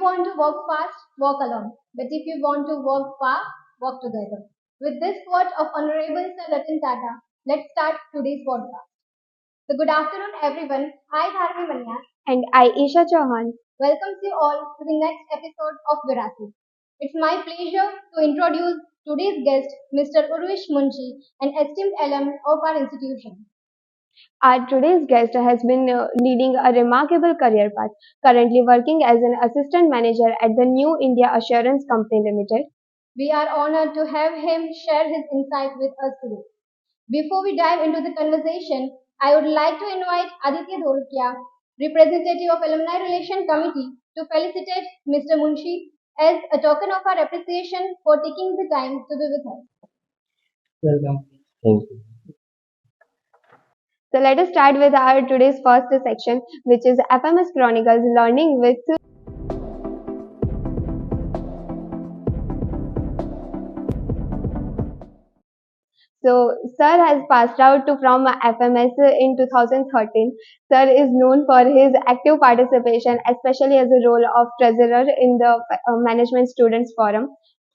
want to work fast, walk alone. But if you want to work far, work together. With this quote of Honorable Sir Ratan Tata, let's start today's podcast. So good afternoon, everyone. I, Dharmi Manya, And I, Isha Chauhan. welcomes you all to the next episode of Virasi. It's my pleasure to introduce today's guest, Mr. Urvish Munshi, an esteemed alum of our institution. Our today's guest has been leading a remarkable career path, currently working as an assistant manager at the New India Assurance Company Limited. We are honored to have him share his insight with us today. Before we dive into the conversation, I would like to invite Aditya Dholkia, representative of Alumni Relation Committee, to felicitate Mr. Munshi as a token of our appreciation for taking the time to be with us. Welcome. Thank you. So let us start with our today's first section, which is FMS Chronicles Learning with. So, Sir has passed out from FMS in 2013. Sir is known for his active participation, especially as a role of treasurer in the Management Students Forum.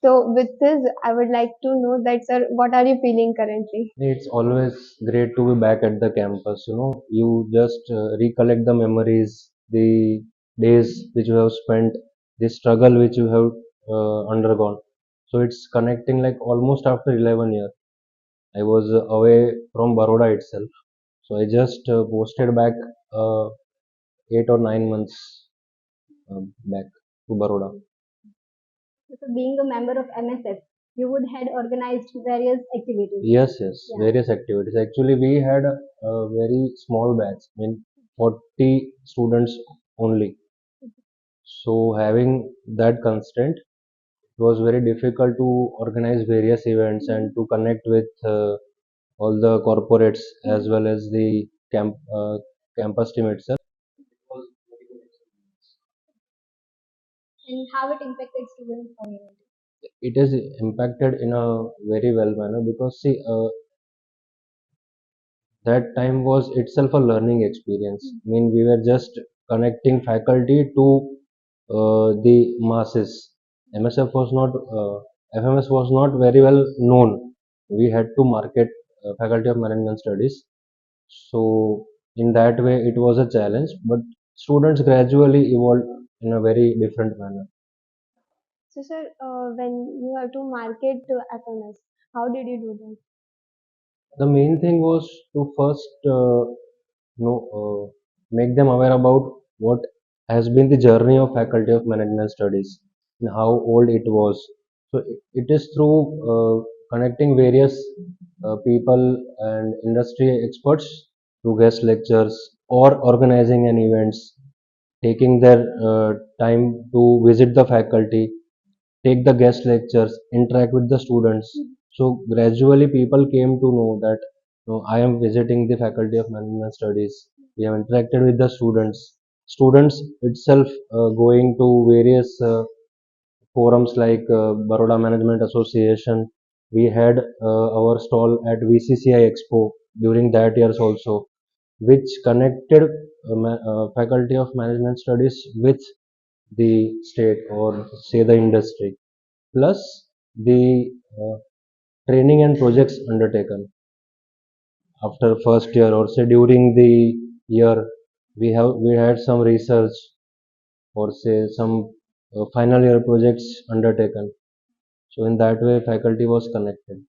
So, with this, I would like to know that, Sir, what are you feeling currently? It's always great to be back at the campus. You just recollect the memories, the days which you have spent, the struggle which you have undergone. So it's connecting like almost after 11 years. I was away from Baroda itself. So I just posted back 8 or 9 months back to Baroda. So, being a member of MSF, you would had organized various activities. Yes, yes, Yeah. various activities. Actually, we had a very small batch, 40 students only. So, having that constraint, it was very difficult to organize various events and to connect with all the corporates as well as the campus team itself. And how it impacted student community. It is impacted in a very well manner because see, that time was itself a learning experience. I mean, we were just connecting faculty to the masses. MSF was not, FMS was not very well known. We had to market Faculty of Management Studies. So, in that way, it was a challenge, but students gradually evolved in a very different manner. So, Sir, when you have to market to FMS, how did you do that? The main thing was to first make them aware about what has been the journey of Faculty of Management Studies and how old it was. So it is through connecting various people and industry experts to guest lectures or organizing an events, taking their time to visit the faculty, take the guest lectures, interact with the students. So gradually people came to know that I am visiting the Faculty of Management Studies. We have interacted with the students. Students itself going to various forums like Baroda Management Association. We had our stall at VCCI Expo during that years also, which connected Faculty of Management Studies with the state or say the industry, plus the training and projects undertaken after first year or say during the year. We had some research or say some final year projects undertaken. So in that way faculty was connected.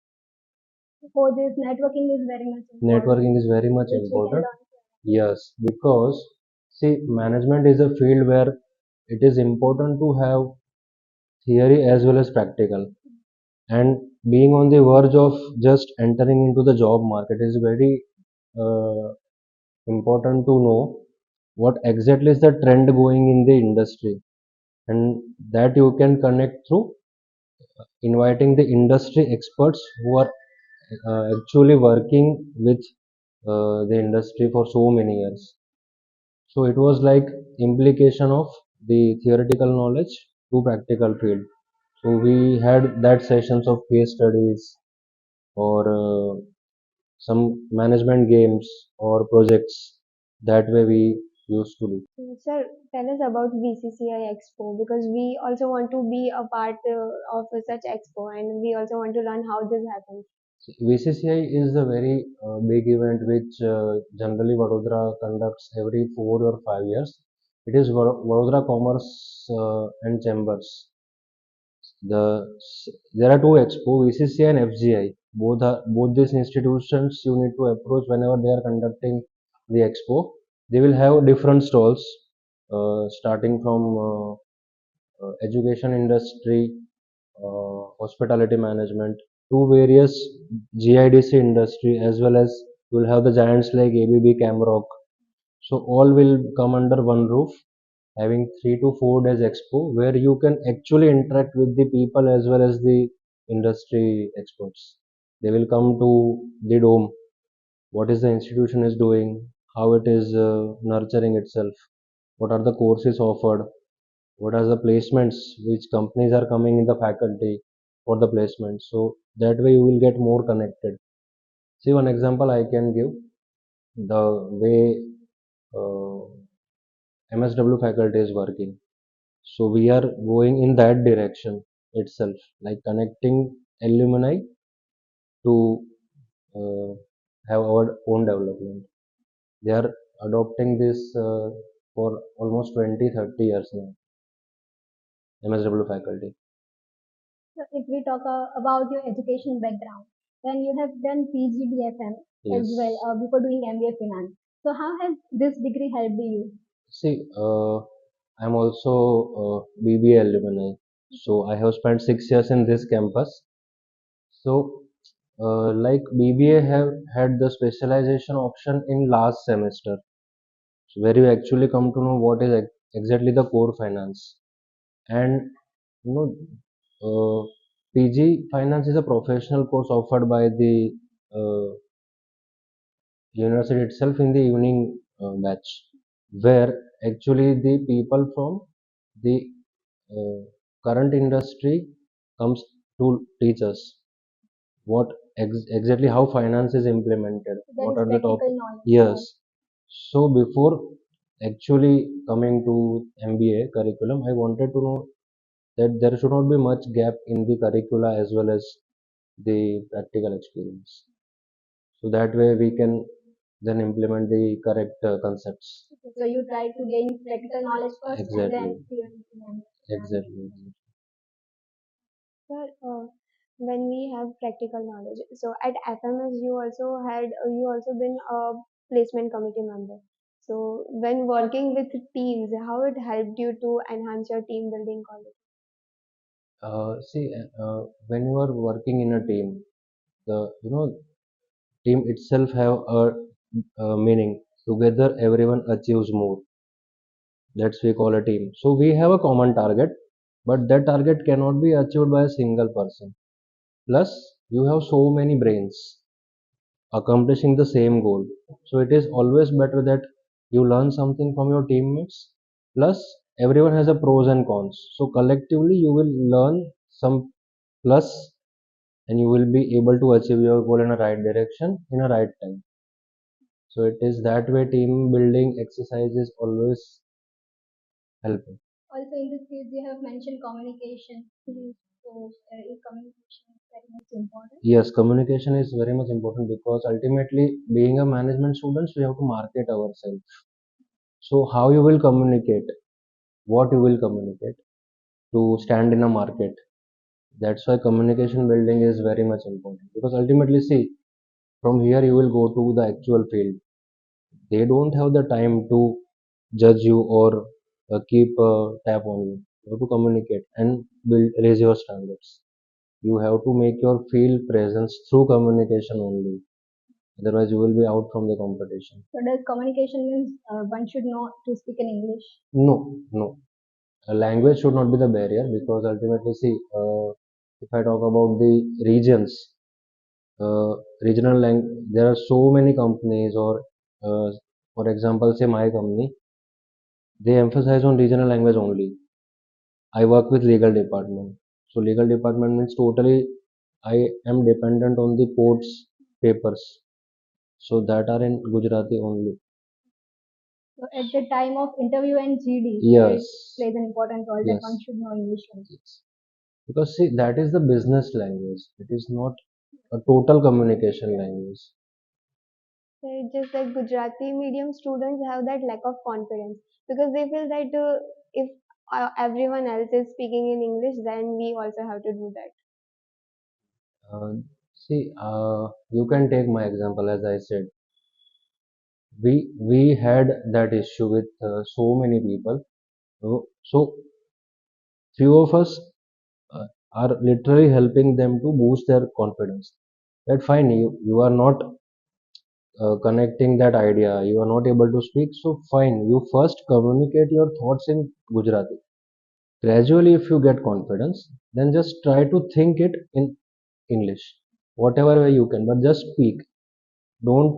For this, networking is very much important. Networking is very much Which we can important. learn. Yes, because see, management is a field where it is important to have theory as well as practical, and being on the verge of just entering into the job market is very uh, important to know what exactly is the trend going in the industry, and that you can connect through inviting the industry experts who are actually working with the industry for so many years. So it was like implication of the theoretical knowledge to practical field. So we had that sessions of case studies or some management games or projects. That way we used to do. Sir, tell us about VCCI Expo because we also want to be a part of such expo and we also want to learn how this happens. VCCI is a very big event which generally Vadodara conducts every 4 or 5 years. It is Vadodara Commerce and Chambers. There are two expo, VCCI and FGI. Both these institutions you need to approach whenever they are conducting the expo. They will have different stalls, starting from education industry, hospitality management, to various GIDC industry, as well as you will have the giants like ABB Camrock. So all will come under one roof, having 3 to 4 days expo where you can actually interact with the people as well as the industry experts. They will come to the dome, what is the institution is doing, how it is nurturing itself, what are the courses offered, what are the placements, which companies are coming in the faculty for the placement. So that way you will get more connected. See, one example I can give, the way MSW faculty is working. So we are going in that direction itself, like connecting alumni to uh, have our own development. They are adopting this for almost 20-30 years now, MSW faculty. So if we talk about your education background, then you have done PGDFM as well Yes. before doing MBA Finance. So how has this degree helped you? See, I'm also BBA alumni. So I have spent 6 years in this campus. So, like BBA have had the specialization option in last semester, so where you actually come to know what is exactly the core finance. And you know, PG finance is a professional course offered by the uh, university itself in the evening batch, where actually the people from the uh, current industry comes to teach us what exactly how finance is implemented, That what is are the top. practical knowledge. Yes. So before actually coming to MBA curriculum, I wanted to know that there should not be much gap in the curricula as well as the practical experience, so that way we can then implement the correct concepts. So you try to gain practical knowledge first and Exactly. then you implement. Exactly. Sir, when we have practical knowledge, so at FMS you also been a placement committee member. So when working with teams, how it helped you to enhance your team building quality? See, when you are working in a team, the team itself have a meaning. Together, everyone achieves more. That's we call a team. So we have a common target, but that target cannot be achieved by a single person. Plus, you have so many brains accomplishing the same goal. So it is always better that you learn something from your teammates. Plus, everyone has a pros and cons. So collectively, you will learn some plus, and you will be able to achieve your goal in a right direction in a right time. So it is that way team building exercises always helpful. Also in this case you have mentioned communication. So is communication very much important? Yes, communication is very much important because ultimately, being a management students, we have to market ourselves. So how you will communicate, what you will communicate to stand in a market. That's why communication building is very much important because ultimately, see, from here you will go to the actual field. They don't have the time to judge you or keep a tap on you. You have to communicate and build raise your standards. You have to make your field presence through communication only. Otherwise, you will be out from the competition. So does communication means one should know to speak in English? No, no. A language should not be the barrier because ultimately, see, if I talk about the regions, there are so many companies, or for example, say my company, they emphasize on regional language only. I work with legal department. So legal department means totally I am dependent on the court's papers. So that are in Gujarati only. So at the time of interview and GD, it Yes, plays an important role that one yes, should know English language. yes. Because see, that is the business language. It is not a total communication language. So it's just like Gujarati medium students have that lack of confidence because they feel that if everyone else is speaking in English, then we also have to do that. Uh, see, you can take my example. As I said, we had that issue with so many people. So few of us are literally helping them to boost their confidence. That fine, you are not connecting that idea. You are not able to speak. So fine, you first communicate your thoughts in Gujarati. Gradually, if you get confidence, then just try to think it in English, whatever way you can, but just speak. Don't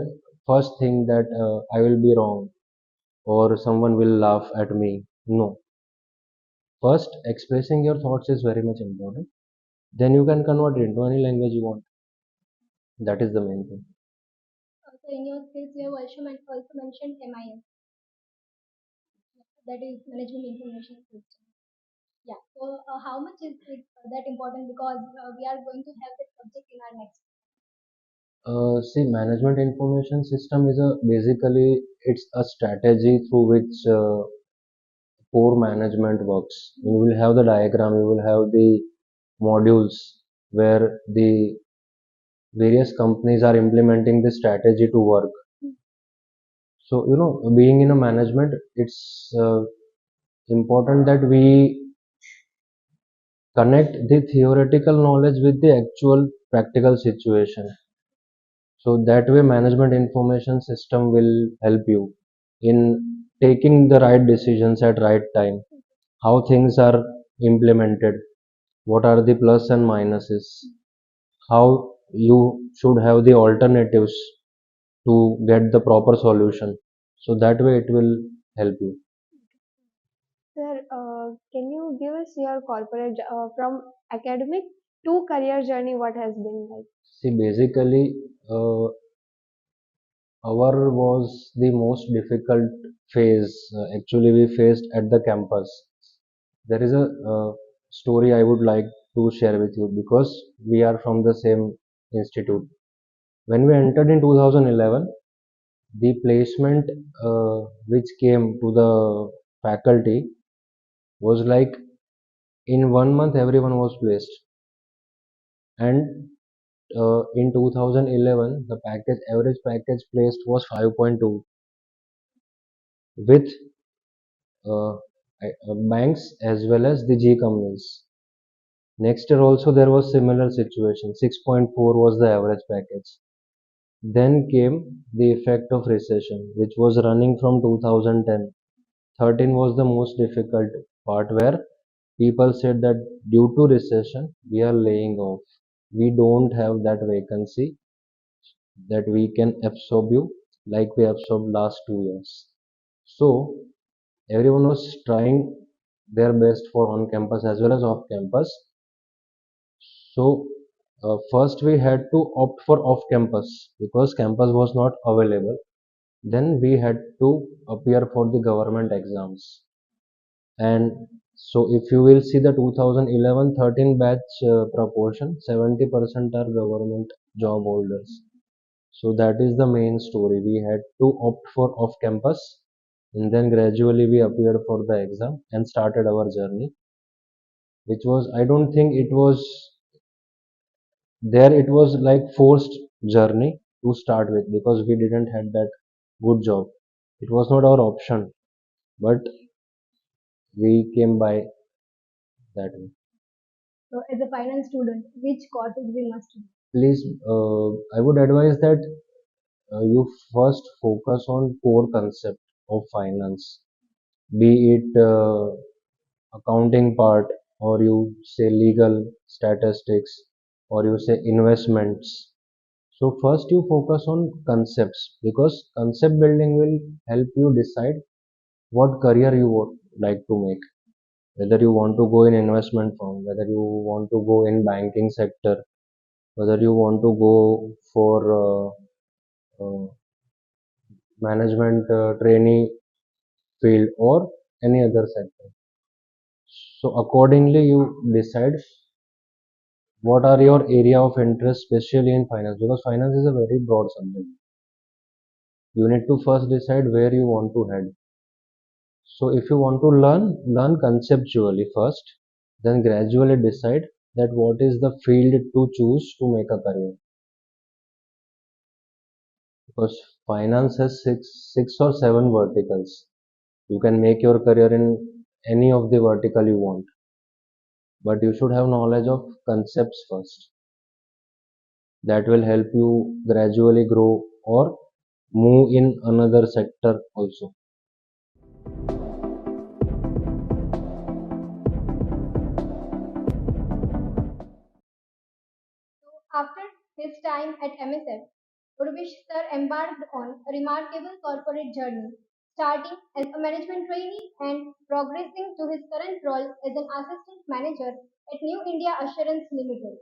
first think that I will be wrong or someone will laugh at me. No. First, expressing your thoughts is very much important. Then you can convert it into any language you want. That is the main thing. So in your skills, you have also mentioned MIS, that is Management Information System. Yeah. So how much is it that important? Because we are going to have that subject in our next. See, management information system is a basically it's a strategy through which core management works. You will have the diagram, you will have the modules where the various companies are implementing the strategy to work. So, being in a management, it's important that we connect the theoretical knowledge with the actual practical situation. So that way, management information system will help you in taking the right decisions at right time, how things are implemented, what are the plus and minuses, how you should have the alternatives to get the proper solution. So that way it will help you. Sir, can you give us your corporate from academic to career journey? What has been like? See, basically, our was the most difficult phase actually we faced at the campus. There is a story I would like to share with you because we are from the same institute. When we entered in 2011, the placement which came to the faculty was like in 1 month everyone was placed, and in 2011 the package average package placed was 5.2 with uh, banks as well as the G companies. Next year also there was similar situation. 6.4 was the average package. Then came the effect of recession, which was running from 2010. 13 was the most difficult part where people said that due to recession we are laying off. We don't have that vacancy that we can absorb you like we absorbed last 2 years. So everyone was trying their best for on campus as well as off campus. So first we had to opt for off campus because campus was not available. Then we had to appear for the government exams. And so if you will see the 2011-13 batch proportion, 70% are government job holders. So that is the main story. We had to opt for off campus and then gradually we appeared for the exam and started our journey, which was, I don't think it was there, it was like forced journey to start with because we didn't had that good job. It was not our option, but we came by that way. So as a finance student, which courses we must do? Please, I would advise that you first focus on core concept of finance, be it accounting part, or you say legal statistics, or you say investments. So first you focus on concepts because concept building will help you decide what career you would like to make. Whether you want to go in investment firm, whether you want to go in banking sector, whether you want to go for management trainee field or any other sector. So accordingly, you decide what are your area of interest, especially in finance, because finance is a very broad subject. You need to first decide where you want to head. So if you want to learn conceptually first, then gradually decide that what is the field to choose to make a career. Because finance has six or seven verticals. You can make your career in any of the vertical you want, but you should have knowledge of concepts first. That will help you gradually grow or move in another sector also. So after his time at MSF, Urvish sir embarked on a remarkable corporate journey, starting as a management trainee and progressing to his current role as an assistant manager at New India Assurance Limited.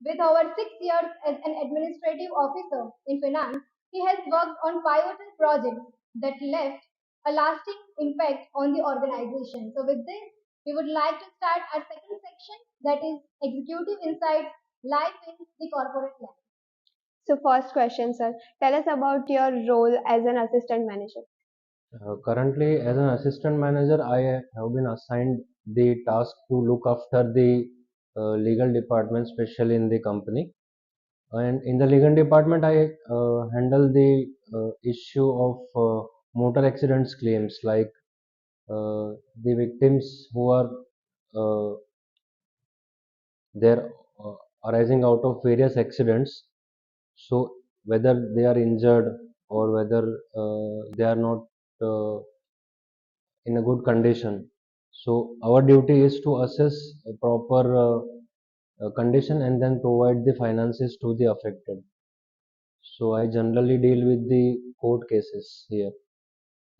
With over 6 years as an administrative officer in finance, he has worked on pivotal projects that left a lasting impact on the organization. So, with this, we would like to start our second section, that is executive insights, life in the corporate life. So first question, sir. Tell us about your role as an assistant manager. Currently, as an assistant manager, I have been assigned the task to look after the legal department, especially in the company. And in the legal department, I handle the issue of motor accidents claims, like the victims who are uh, they're arising out of various accidents. So whether they are injured or whether they are not uh, in a good condition. So our duty is to assess a proper condition and then provide the finances to the affected. So I generally deal with the court cases here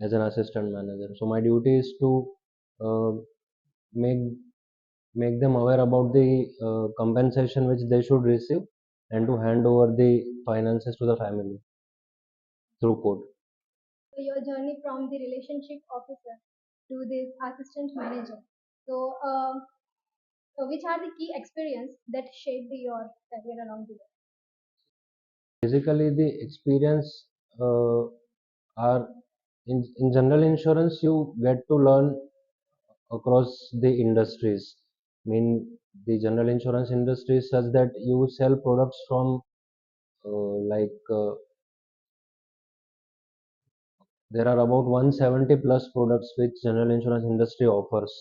as an assistant manager. So my duty is to uh, make make them aware about the compensation which they should receive and to hand over the finances to the family through court. So, your journey from the relationship officer to this assistant manager. So, which are the key experience that shaped your career along the way? Basically, the experience are in general insurance, you get to learn across the industries. I mean, the general insurance industry is such that you sell products from like there are about 170 plus products which general insurance industry offers.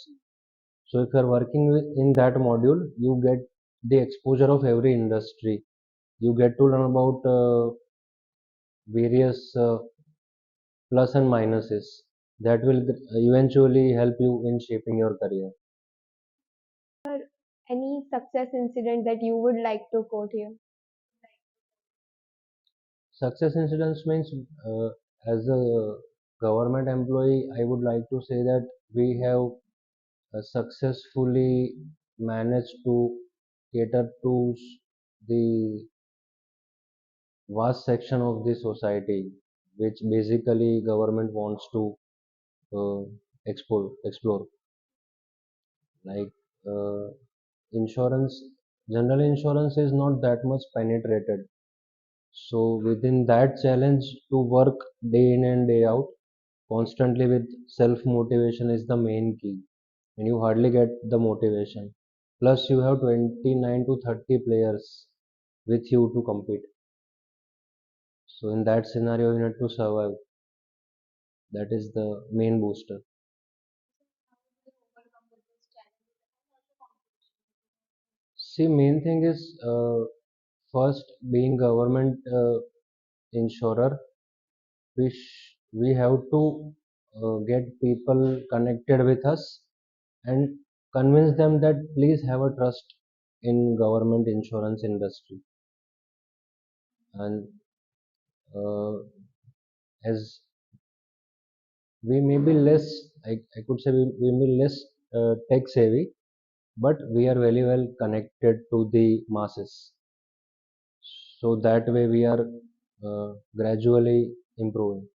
So if you are working in that module, you get the exposure of every industry. You get to learn about various plus and minuses that will eventually help you in shaping your career. Any success incident that you would like to quote here? Success incidents means as a government employee, I would like to say that we have successfully managed to cater to the vast section of the society which basically government wants to uh, explore, like uh, insurance. General insurance is not that much penetrated, so within that challenge to work day in and day out constantly with self motivation is the main key, and you hardly get the motivation. Plus you have 29 to 30 players with you to compete. So in that scenario you need to survive. That is the main booster. See, main thing is first, being government insurer, we have to get people connected with us and convince them that please have a trust in government insurance industry. And uh, as we may be less, I could say we may be less tech savvy, but we are very well connected to the masses. So that way we are gradually improving.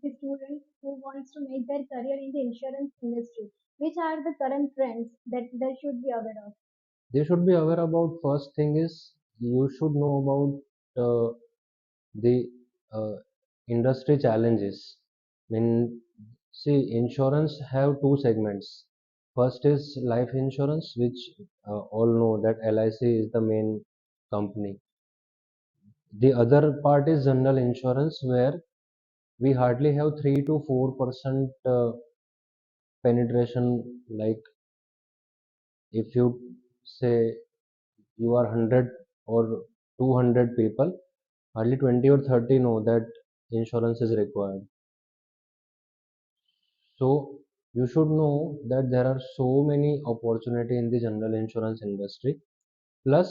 the student who wants to make their career in the insurance industry? Which are the current trends that they should be aware of? They should be aware about. First thing is you should know about the uh, industry challenges. Mean, see, insurance have two segments. First is life insurance, which all know that LIC is the main company. The other part is general insurance, where we hardly have 3 to 4% penetration. Like if you say you are 100 or 200 people, hardly 20 or 30 know that insurance is required. So you should know that there are so many opportunity in the general insurance industry. Plus,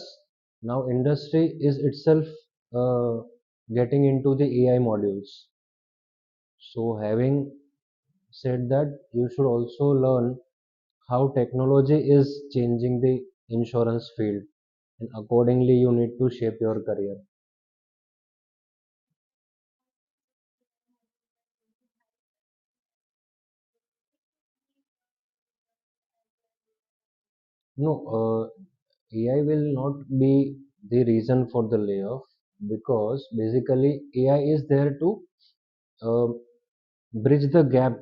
now industry is itself uh, getting into the AI modules. So having said that, you should also learn how technology is changing the insurance field, and accordingly you need to shape your career. No, AI will not be the reason for the layoff, because basically AI is there to uh, bridge the gap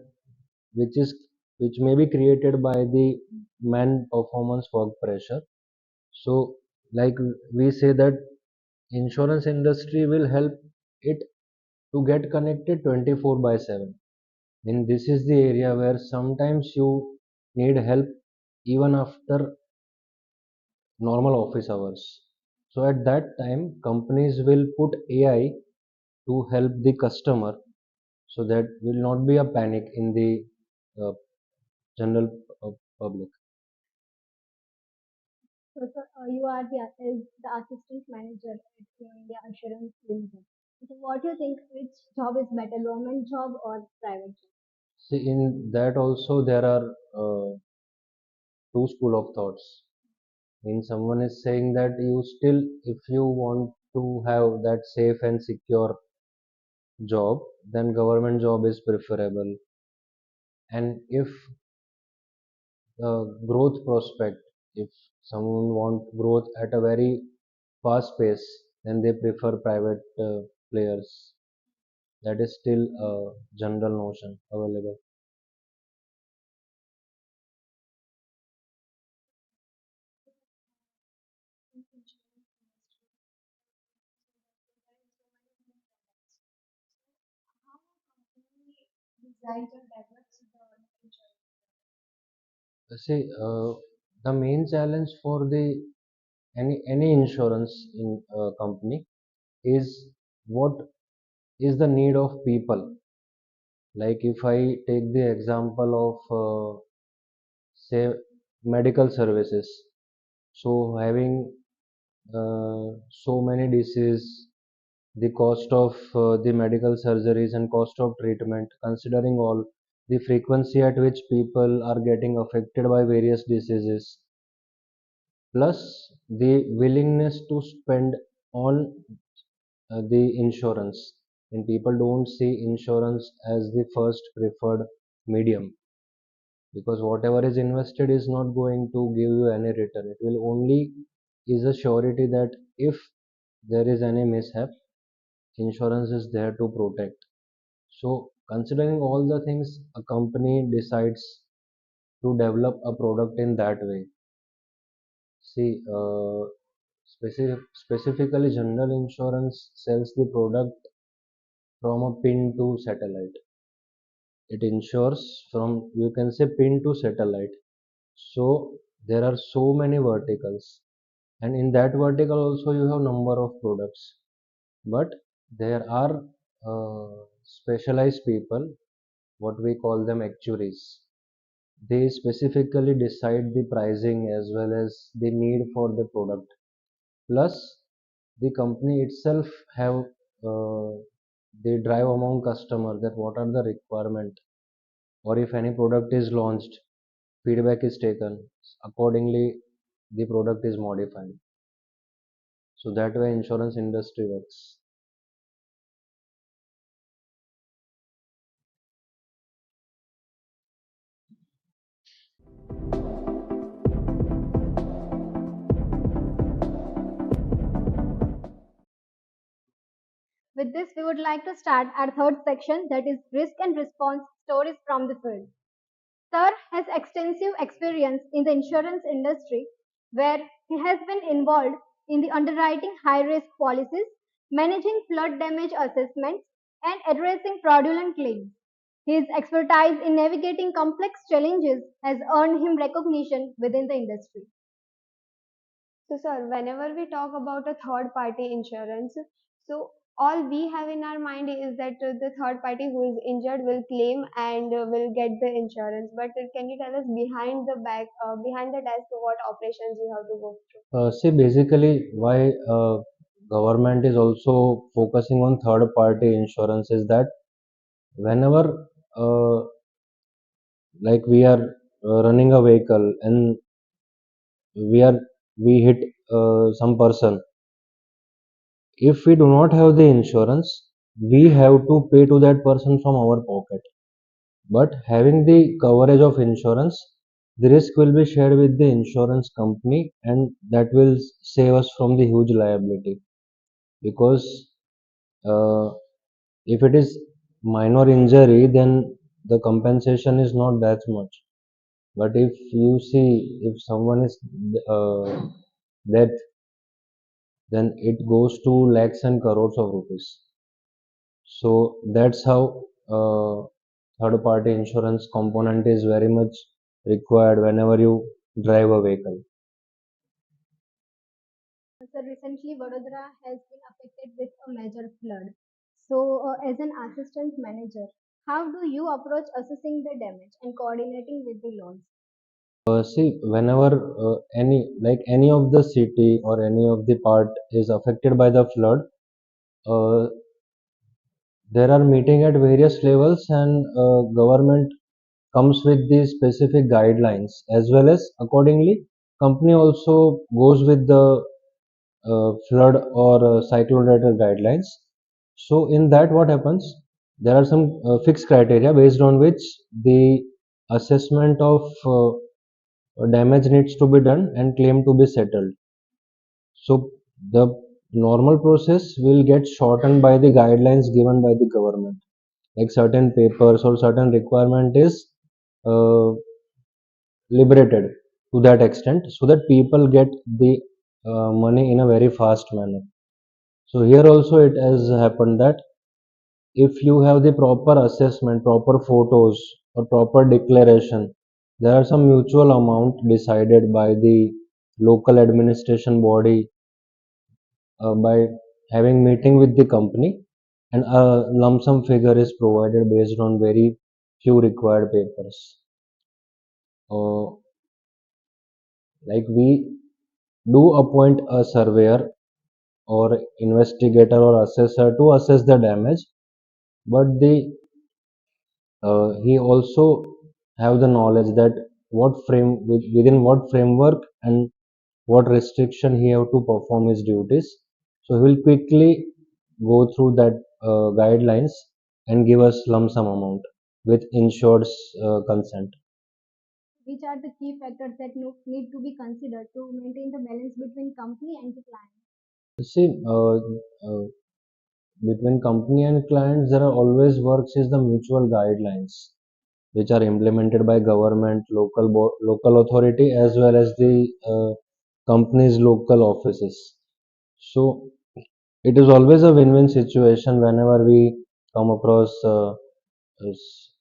which is which may be created by the man performance work pressure. So like we say that insurance industry will help it to get connected 24 by 7. And this is the area where sometimes you need help even after normal office hours. So at that time companies will put AI to help the customer, so that will not be a panic in the uh, general public. So, sir, you are the assistant manager at India Assurance Limited. So, what do you think? Which job is better, government job or private job? See, in that also there are two school of thoughts. When someone is saying that you still, if you want to have that safe and secure job, then government job is preferable. And if growth prospect, if someone want growth at a very fast pace, then they prefer private players. That is still a general notion available. See, the main challenge for the any insurance in company is what is the need of people. Like if I take the example of say medical services, so having so many diseases, the cost of the medical surgeries and cost of treatment, considering all the frequency at which people are getting affected by various diseases, plus the willingness to spend on the insurance. And people don't see insurance as the first preferred medium, because whatever is invested is not going to give you any return. It will only is a surety that if there is any mishap, insurance is there to protect. So considering all the things, a company decides to develop a product in that way. See, specifically general insurance sells the product from a pin to satellite. It insures from, you can say, pin to satellite. So there are so many verticals, and in that vertical also you have number of products. But there are specialized people, what we call them actuaries. They specifically decide the pricing as well as the need for the product. Plus, the company itself have they drive among customer that what are the requirement, or if any product is launched, feedback is taken, accordingly the product is modified. So that way insurance industry works. With this, we would like to start our third section, that is risk and response stories from the field. Sir has extensive experience in the insurance industry where he has been involved in the underwriting high risk policies, managing flood damage assessments, and addressing fraudulent claims. His expertise in navigating complex challenges has earned him recognition within the industry. So, sir, whenever we talk about a third party insurance, so all we have in our mind is that the third party who is injured will claim and will get the insurance. But can you tell us behind the desk, what operations you have to go through? See, basically, why government is also focusing on third-party insurance is that whenever, like we are running a vehicle and we are we hit some person, if we do not have the insurance, we have to pay to that person from our pocket. But having the coverage of insurance, the risk will be shared with the insurance company, and that will save us from the huge liability. Because uh, if it is minor injury, then the compensation is not that much. But if you see, if someone is dead, then it goes to lakhs and crores of rupees. So that's how third party insurance component is very much required whenever you drive a vehicle. So recently, Vadodara has been affected with a major flood. So, as an assistant manager, how do you approach assessing the damage and coordinating with the loans? See, whenever any of the city or any of the part is affected by the flood, uh, there are meeting at various levels, and government comes with the specific guidelines, as well as accordingly company also goes with the flood or cyclone related guidelines. So in that, what happens, there are some fixed criteria based on which the assessment of damage needs to be done and claim to be settled. So the normal process will get shortened by the guidelines given by the government, like certain papers or certain requirement is uh, liberated to that extent, so that people get the money in a very fast manner. So here also it has happened that if you have the proper assessment, proper photos, or proper declaration, there are some mutual amount decided by the local administration body by having meeting with the company, and a lump sum figure is provided based on very few required papers. Uh, like we do appoint a surveyor or investigator or assessor to assess the damage, but he also have the knowledge that within what framework and what restriction he have to perform his duties. So he will quickly go through that guidelines and give us lump sum amount with insured's consent. Which are the key factors that need to be considered to maintain the balance between company and the client? See, uh, between company and clients, there are always works is the mutual guidelines, which are implemented by government, local authority, as well as the company's local offices. So it is always a win-win situation whenever we come across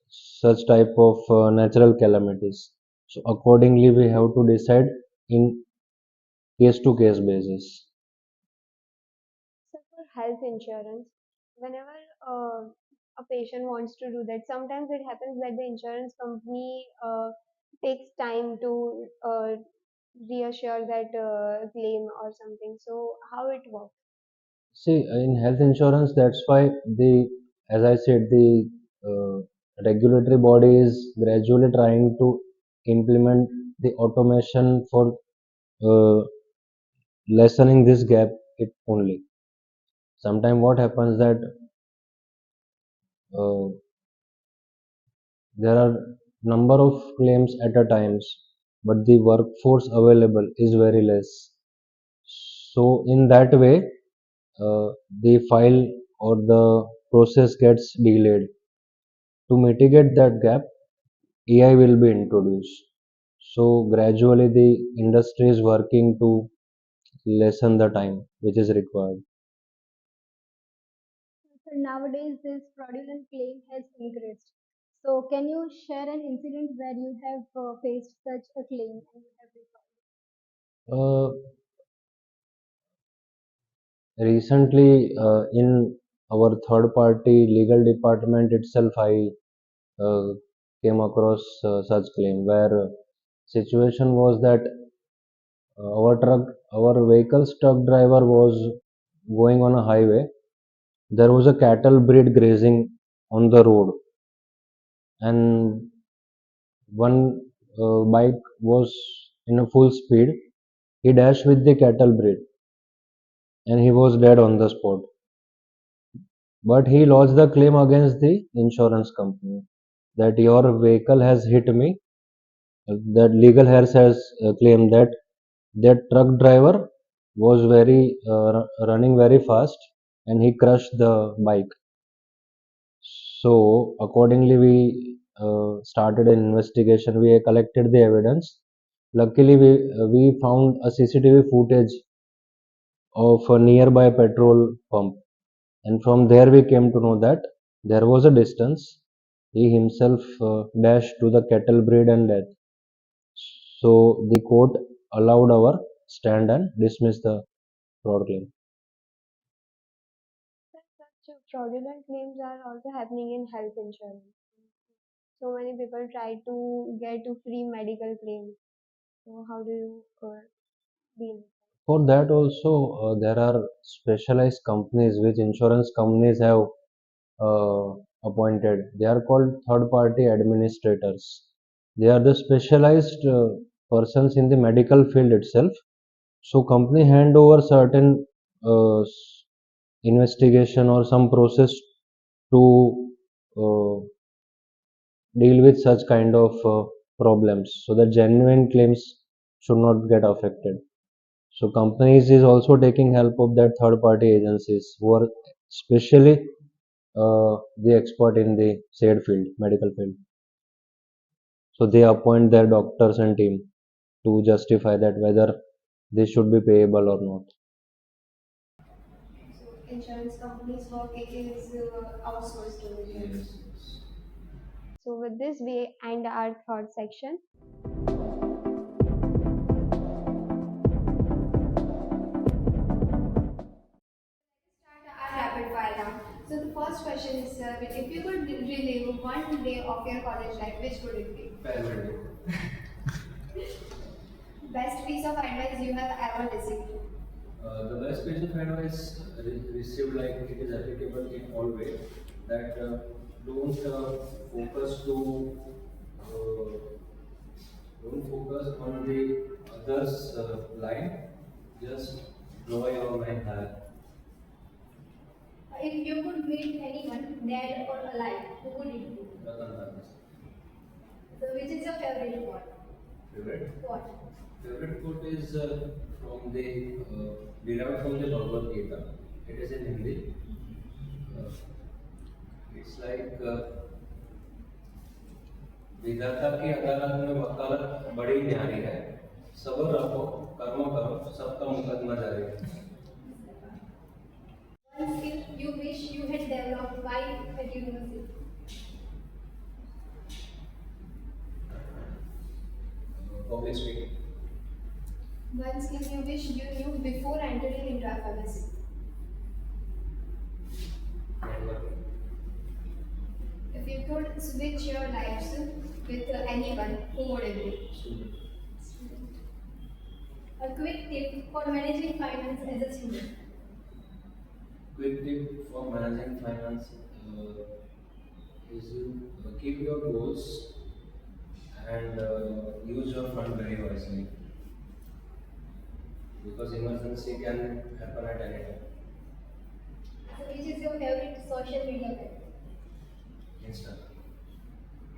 such type of natural calamities. So accordingly, we have to decide in case-to-case basis. So for health insurance, whenever a patient wants to do that, sometimes it happens that the insurance company takes time to reassure that claim or something. So how it works? See, in health insurance, that's why as I said, the regulatory body is gradually trying to implement the automation for uh, lessening this gap. It only. Sometimes what happens that uh, there are number of claims at a times, but the workforce available is very less. So in that way, the file or the process gets delayed. To mitigate that gap, AI will be introduced. So gradually the industry is working to lessen the time which is required. So nowadays, this fraudulent claim has increased. So can you share an incident where you have faced such a claim and you have resolved? Uh, Recently, in our third party legal department itself, I uh, came across such claim where situation was that our vehicle's truck driver was going on a highway. There was a cattle breed grazing on the road, and one bike was in a full speed. He dashed with the cattle breed, and he was dead on the spot. But he lodged the claim against the insurance company that your vehicle has hit me. That legal heirs has claimed that that truck driver was running very fast and he crushed the bike. So accordingly, we started an investigation. We collected the evidence. Luckily, we found a CCTV footage of a nearby petrol pump, and from there we came to know that there was a distance. He himself dashed to the cattle breed and death. So the court allowed our stand and dismissed the fraud claim. Such fraudulent claims are also happening in health insurance. So many people try to get to free medical claims. So how do you deal? For that also, there are specialized companies which insurance companies have appointed. They are called third-party administrators. They are the specialized persons in the medical field itself. So company hand over certain investigation or some process to uh, deal with such kind of problems so that genuine claims should not get affected. So companies is also taking help of that third party agencies who are specially the expert in the said field, medical field. So they appoint their doctors and team to justify that whether they should be payable or not. Insurance companies' work is outsourced to the insurance. So with this, we end our third section. Our rapid fire round. So the first question is, if you could relive one day of your college life, which would it be? Best piece of advice you have ever received? The best piece of advice received, like it is applicable in all ways, that don't focus to uh, don't focus on the others line, just draw your line higher. If you could meet anyone, dead or alive, who would it be? Ratan Tata. So which is your favorite quote? Favorite? What? Favorite quote is from the derived from the Bhagavad Gita. It is in Hindi. Uh, it's like विधाता की अदालत में वकालत बड़ी न्यारी है सब्र रखो कर्म करो सबका मुकदमा जारी है. One skill you wish you had developed while at university. Public speaking. One skill you wish you knew before entering into FMS. Networking. If you could switch your lives with anyone, who would it be? Student. A quick tip for managing finance as a student. Quick tip for managing finance is you keep your goals and use your fund very wisely because emergency can happen at any time. So, which is your favorite social media platform? Instagram.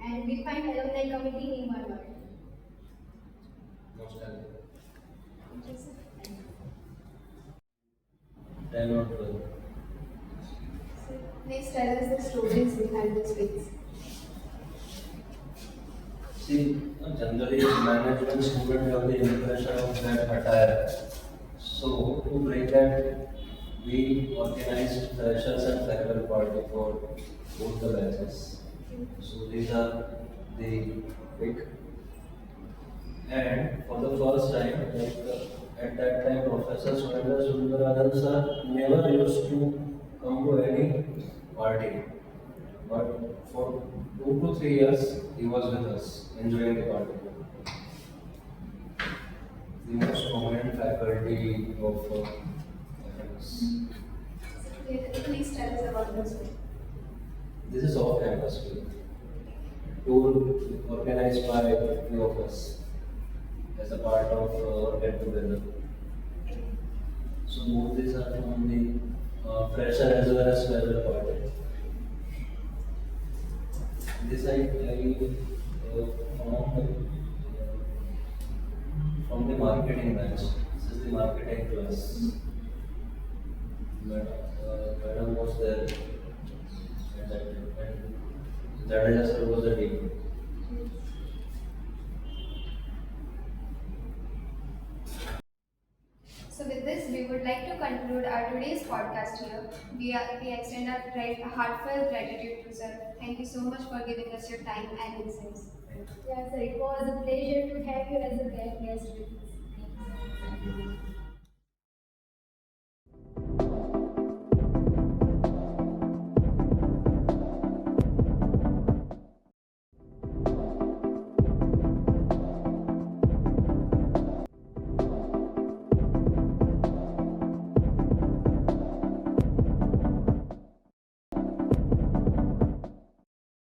And define alumni committee in one word. Nostalgia. Interesting. 10 or 12. management space? See, generally management students have the impression of that attire. So to bring that, we organized freshers and farewell party for both the batches. So these are the pick. And for the first time, at that time, Professor Surendra Sundaradhan sir never used to come to any party. But for 2 to 3 years, he was with us, enjoying the party. The most prominent faculty of FMS. Please tell us about this. This is off campus week, tour organized by a few of us as a part of our get together. So both these are from the fresher as well as farewell party. This I found from the marketing batch. This is the marketing class. Madam was there at that time, and Jadeja sir was the dean. So with this, we would like to conclude our today's podcast here. We extend our heartfelt gratitude to sir. Thank you so much for giving us your time and insights. Yes, sir, it was a pleasure to have you as a guest with us. Thank you.